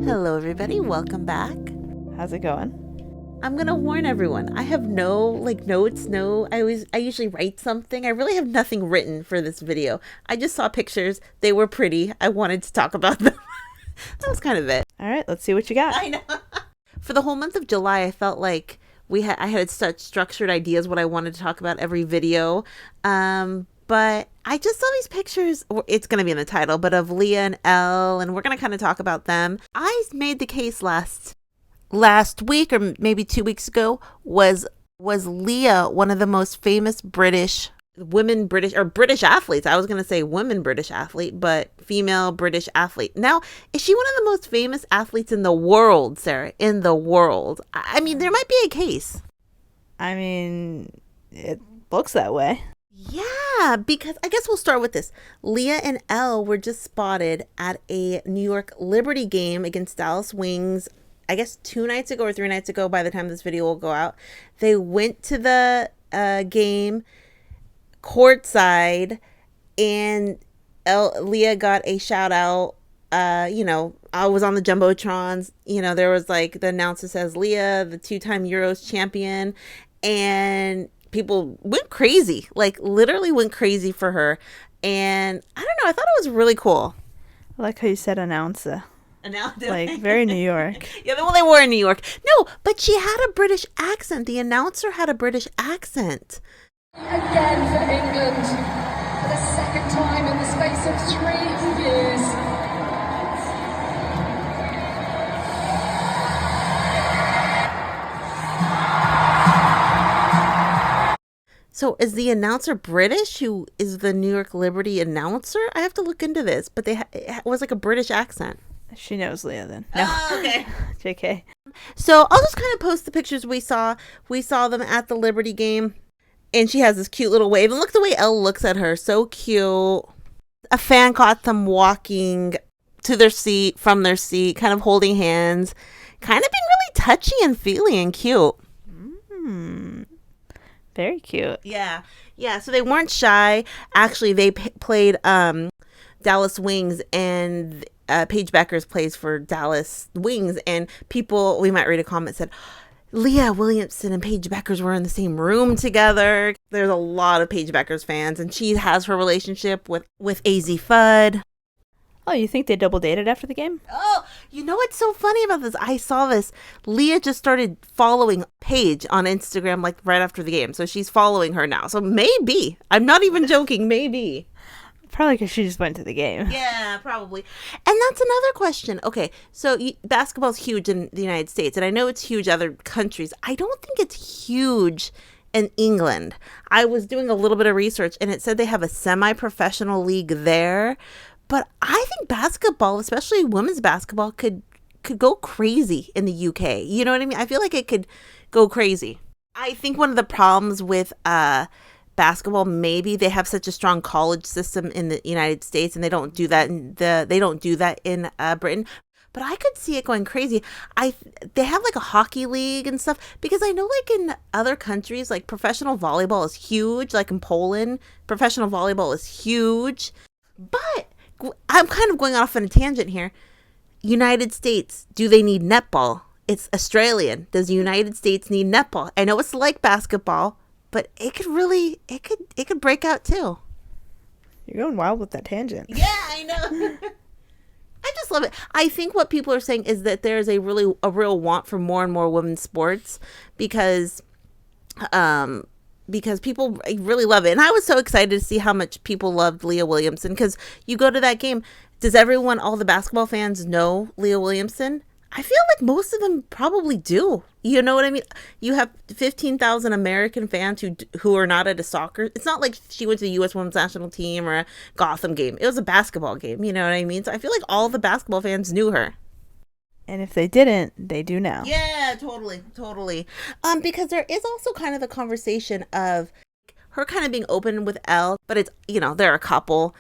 Hello everybody, welcome back. How's it going? I'm gonna warn everyone, I have no notes, I usually write something. I really have nothing written for this video. I just saw pictures, they were pretty, I wanted to talk about them. That was kind of it. Alright, let's see what you got. I know. For the whole month of July, I felt like I had such structured ideas what I wanted to talk about every video. But I just saw these pictures, it's going to be in the title, but of Leah and Elle, and we're going to kind of talk about them. I made the case last week or maybe 2 weeks ago, was Leah one of the most famous British athletes? I was going to say women British athlete, but female British athlete. Now, is she one of the most famous athletes in the world, Sarah? In the world? I mean, there might be a case. I mean, it looks that way. Yeah, because I guess we'll start with this. Leah and Elle were just spotted at a New York Liberty game against Dallas Wings, I guess 2 nights ago or 3 nights ago by the time this video will go out. They went to the game courtside, and Leah got a shout out. I was on the Jumbotrons. There was the announcer says Leah, the 2-time Euros champion, and people went crazy, literally went crazy for her. And I don't know, I thought it was really cool. I like how you said announcer. Announcer. Very New York. Yeah, well, they were in New York. No, but she had a British accent. The announcer had a British accent. Again for England, for the second time in the space of 3 years. So is the announcer British? Who is the New York Liberty announcer? I have to look into this, but it was a British accent. She knows Leah then. No. Oh, okay. JK. So I'll just kind of post the pictures we saw. We saw them at the Liberty game, and she has this cute little wave. And look the way Elle looks at her. So cute. A fan caught them walking to their seat, from their seat, kind of holding hands, kind of being really touchy and feely and cute. Very cute. Yeah. So they weren't shy. Actually, they played Dallas Wings, and Paige Bueckers plays for Dallas Wings. And people, we might read a comment, said, Leah Williamson and Paige Bueckers were in the same room together. There's a lot of Paige Bueckers fans, and she has her relationship with Azzi Fudd. Oh, you think they double dated after the game? Oh, what's so funny about this? I saw this. Leah just started following Paige on Instagram right after the game. So she's following her now. So maybe. I'm not even joking. Maybe. Probably because she just went to the game. Yeah, probably. And that's another question. Okay, so basketball is huge in the United States. And I know it's huge in other countries. I don't think it's huge in England. I was doing a little bit of research, and it said they have a semi-professional league there. But I think basketball, especially women's basketball, could go crazy in the UK. You know what I mean? I feel like it could go crazy. I think one of the problems with basketball, maybe they have such a strong college system in the United States, and they don't do that in Britain. But I could see it going crazy. They have a hockey league and stuff, because I know in other countries, professional volleyball is huge. In Poland, professional volleyball is huge. But I'm kind of going off on a tangent here. United States, do they need netball? It's Australian. Does the United States need netball? I know it's like basketball, but it could break out too. You're going wild with that tangent. Yeah, I know. I just love it. I think what people are saying is that there's a real want for more and more women's sports, because people really love it. And I was so excited to see how much people loved Leah Williamson, because you go to that game. Does all the basketball fans know Leah Williamson? I feel like most of them probably do. You know what I mean? You have 15,000 American fans who are not at a soccer. It's not like she went to the U.S. women's national team or a Gotham game. It was a basketball game. You know what I mean? So I feel like all the basketball fans knew her. And if they didn't, they do now. Yeah, totally. Because there is also kind of the conversation of her kind of being open with Elle, but it's, they're a couple,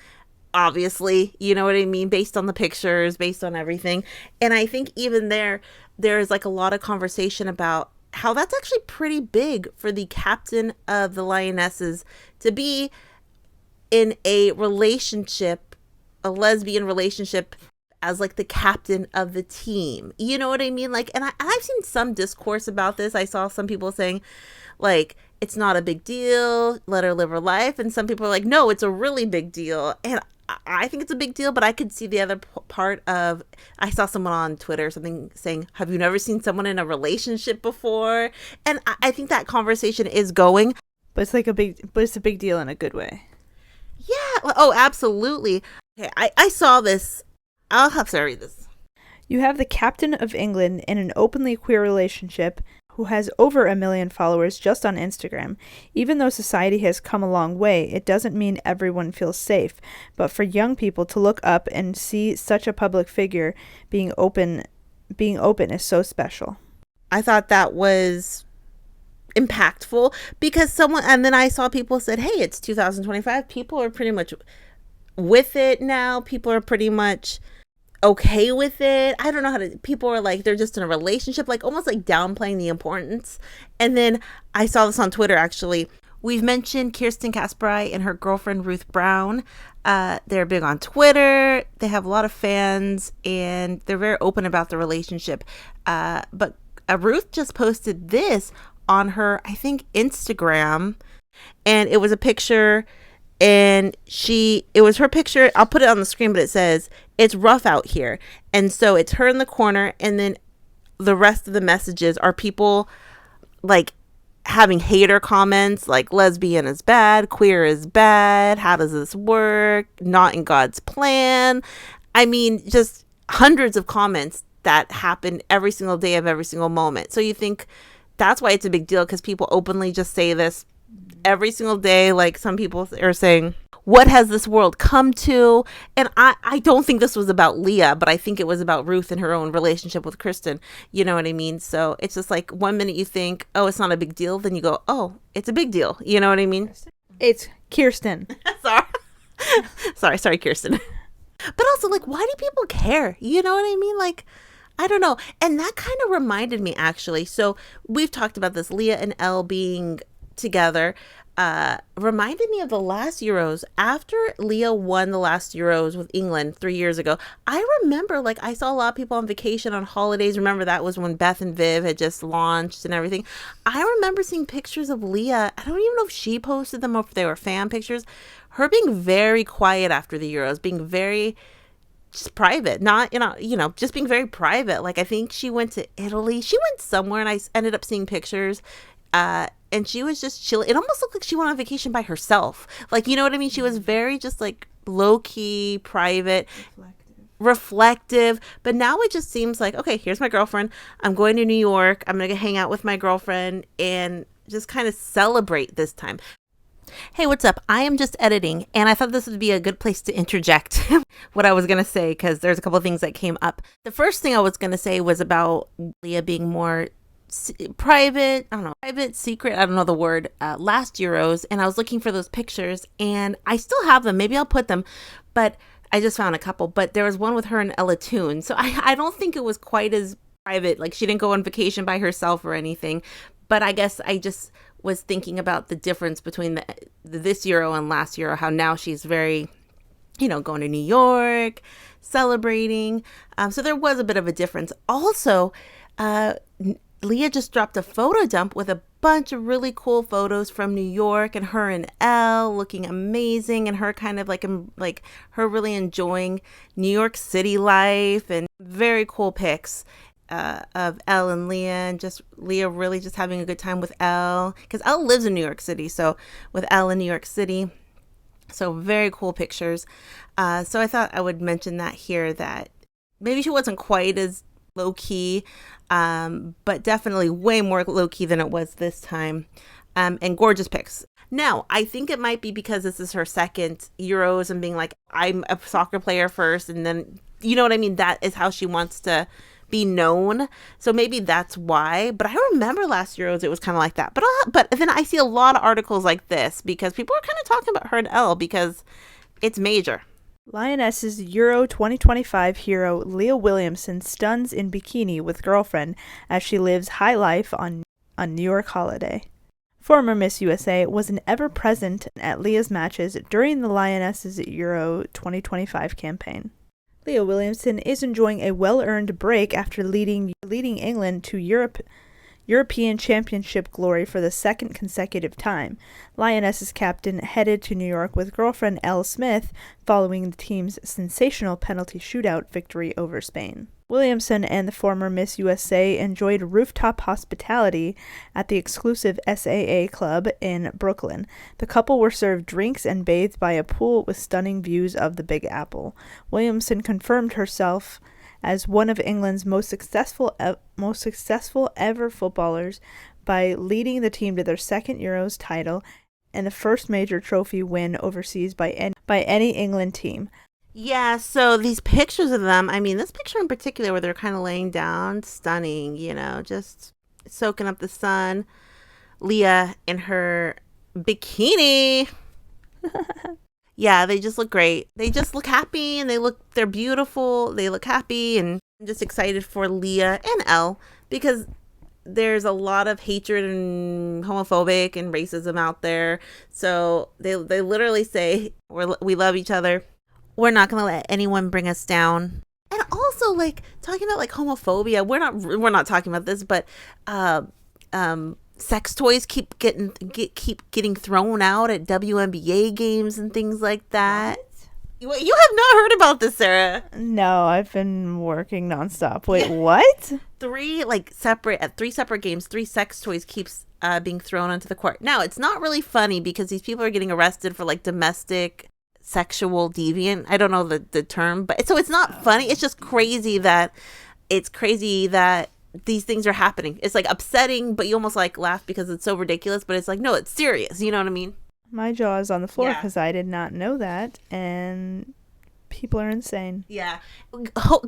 obviously, you know what I mean? Based on the pictures, based on everything. And I think even there's a lot of conversation about how that's actually pretty big for the captain of the Lionesses to be in a relationship, a lesbian relationship as like the captain of the team. You know what I mean? Like, and I've seen some discourse about this. I saw some people saying like, it's not a big deal, let her live her life. And some people are like, no, it's a really big deal. And I think it's a big deal, but I could see the other part of, I saw someone on Twitter or something saying, have you never seen someone in a relationship before? And I think that conversation is going. But it's a big deal in a good way. Yeah. Oh, absolutely. Okay, I saw this. I'll have to read this. You have the captain of England in an openly queer relationship who has over 1 million followers just on Instagram. Even though society has come a long way, it doesn't mean everyone feels safe. But for young people to look up and see such a public figure being open is so special. I thought that was impactful because and then I saw people said, hey, it's 2025. People are pretty much with it now. People are pretty much okay with it. I don't know how to, people are like, they're just in a relationship, like almost like downplaying the importance. And then I saw this on Twitter, actually. We've mentioned Kerstin Casparij and her girlfriend, Ruth Brown. They're big on Twitter. They have a lot of fans and they're very open about the relationship. But Ruth just posted this on her, I think, Instagram. And it was a picture, and it was her picture. I'll put it on the screen, but it says, it's rough out here. And so it's her in the corner, and then the rest of the messages are people like having hater comments like lesbian is bad, queer is bad, how does this work, not in God's plan. I mean, just hundreds of comments that happen every single day of every single moment. So you think that's why it's a big deal, because people openly just say this every single day. Like some people are saying, what has this world come to? And I don't think this was about Leah, but I think it was about Ruth and her own relationship with Kerstin. You know what I mean? So it's just like 1 minute you think, oh, it's not a big deal. Then you go, oh, it's a big deal. You know what I mean? It's Kerstin. Sorry, Kerstin. But also, like, why do people care? You know what I mean? Like, I don't know. And that kind of reminded me, actually. So we've talked about this, Leah and Elle being together. Reminded me of the last Euros. After Leah won the last Euros with England 3 years ago, I remember, like, I saw a lot of people on vacation, on holidays. Remember, that was when Beth and Viv had just launched and everything. I remember seeing pictures of Leah. I don't even know if she posted them or if they were fan pictures. Her being very quiet after the Euros, being very just private, not, just being very private. Like, I think she went to Italy. She went somewhere, and I ended up seeing pictures. And she was just chilling. It almost looked like she went on vacation by herself. Like, you know what I mean? She was very just like low-key, private, reflective. But now it just seems like, okay, here's my girlfriend. I'm going to New York. I'm going to hang out with my girlfriend and just kind of celebrate this time. Hey, what's up? I am just editing, and I thought this would be a good place to interject what I was going to say, because there's a couple of things that came up. The first thing I was going to say was about Leah being more private, secret, I don't know the word, last Euros, and I was looking for those pictures, and I still have them. Maybe I'll put them, but I just found a couple. But there was one with her and Ella Toon, so I don't think it was quite as private. Like, she didn't go on vacation by herself or anything. But I guess I just was thinking about the difference between this Euro and last Euro, how now she's very, going to New York, celebrating. So there was a bit of a difference. Also, Leah just dropped a photo dump with a bunch of really cool photos from New York, and her and Elle looking amazing, and her kind of like her really enjoying New York City life, and very cool pics of Elle and Leah, and just Leah really just having a good time with Elle, because Elle lives in New York City, so with Elle in New York City. So very cool pictures. So I thought I would mention that here, that maybe she wasn't quite as low-key, but definitely way more low-key than it was this time, and gorgeous pics. Now, I think it might be because this is her second Euros, and being like, I'm a soccer player first, and then, you know what I mean, that is how she wants to be known. So maybe that's why. But I remember last Euros it was kind of like that. But then I see a lot of articles like this, because people are kind of talking about her and Elle, because it's major. Lioness's Euro 2025 hero Leah Williamson stuns in bikini with girlfriend as she lives high life on New York holiday. Former Miss USA was an ever-present at Leah's matches during the Lioness's Euro 2025 campaign. Leah Williamson is enjoying a well-earned break after leading England to European Championship glory for the second consecutive time. Lioness's captain headed to New York with girlfriend Elle Smith following the team's sensational penalty shootout victory over Spain. Williamson and the former Miss USA enjoyed rooftop hospitality at the exclusive SAA club in Brooklyn. The couple were served drinks and bathed by a pool with stunning views of the Big Apple. Williamson confirmed herself as one of England's most successful ever footballers by leading the team to their second Euros title and the first major trophy win overseas by any England team. Yeah, so these pictures of them, I mean, this picture in particular where they're kind of laying down, stunning, just soaking up the sun. Leah in her bikini. Yeah, they just look great. They just look happy and they're beautiful. They look happy, and I'm just excited for Leah and Elle because there's a lot of hatred and homophobic and racism out there. So they literally say, we love each other. We're not going to let anyone bring us down. And also, like, talking about, like, homophobia, we're not talking about this, but sex toys keep getting thrown out at WNBA games and things like that. What? You have not heard about this, Sarah? No, I've been working nonstop. Wait, what? Three separate games, 3 sex toys keeps being thrown onto the court. Now, it's not really funny because these people are getting arrested for, like, domestic sexual deviant. I don't know the term, but so it's not funny. It's just crazy that these things are happening. It's like upsetting, but you almost like laugh because it's so ridiculous, but it's like, no, it's serious. You know what I mean? My jaw is on the floor Yeah. because I did not know that, and people are insane. Yeah.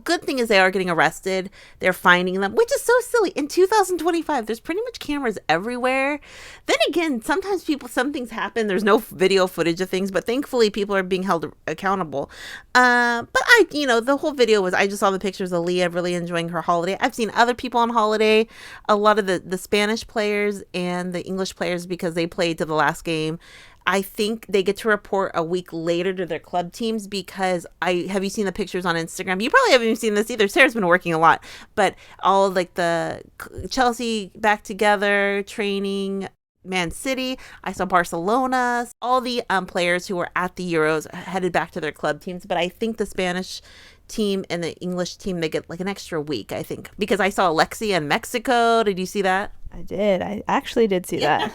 Good thing is they are getting arrested. They're finding them, which is so silly. In 2025, there's pretty much cameras everywhere. Then again, sometimes some things happen. There's no video footage of things, but thankfully people are being held accountable. But the whole video I just saw the pictures of Leah really enjoying her holiday. I've seen other people on holiday, a lot of the Spanish players and the English players, because they played to the last game. I think they get to report a week later to their club teams because have you seen the pictures on Instagram? You probably haven't even seen this either. Sarah's been working a lot, but all like the Chelsea back together training, Man City. I saw Barcelona. All the players who were at the Euros headed back to their club teams, but I think the Spanish team and the English team, they get like an extra week, I think, because I saw Alexia in Mexico. Did you see that? I did. I actually did see that.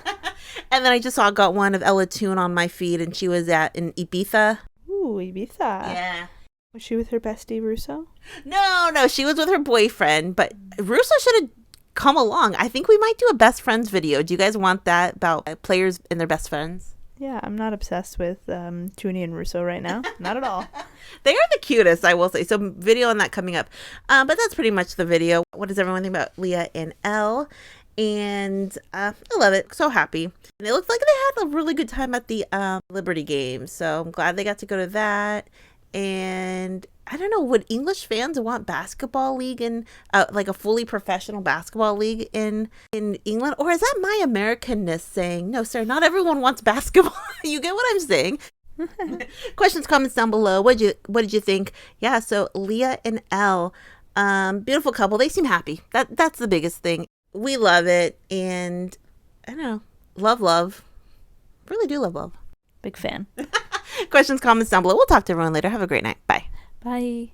And then I just got one of Ella Toon on my feed, and she was in Ibiza. Ooh, Ibiza. Yeah. Was she with her bestie Russo? No, she was with her boyfriend, but Russo should have come along. I think we might do a best friends video. Do you guys want that about players and their best friends? Yeah, I'm not obsessed with Tooney and Russo right now. Not at all. They are the cutest, I will say. So video on that coming up. But that's pretty much the video. What does everyone think about Leah and Elle? And I love it. So happy. And it looks like they had a really good time at the Liberty game. So I'm glad they got to go to that. And I don't know, would English fans want basketball league in like a fully professional basketball league in England? Or is that my Americanness saying, no, sir, not everyone wants basketball? You get what I'm saying? Questions, comments down below. What did you think? Yeah, so Leah and Elle, beautiful couple. They seem happy. That's the biggest thing. We love it. And I don't know, love. Really do love. Big fan. Questions, comments down below. We'll talk to everyone later. Have a great night. Bye. Bye.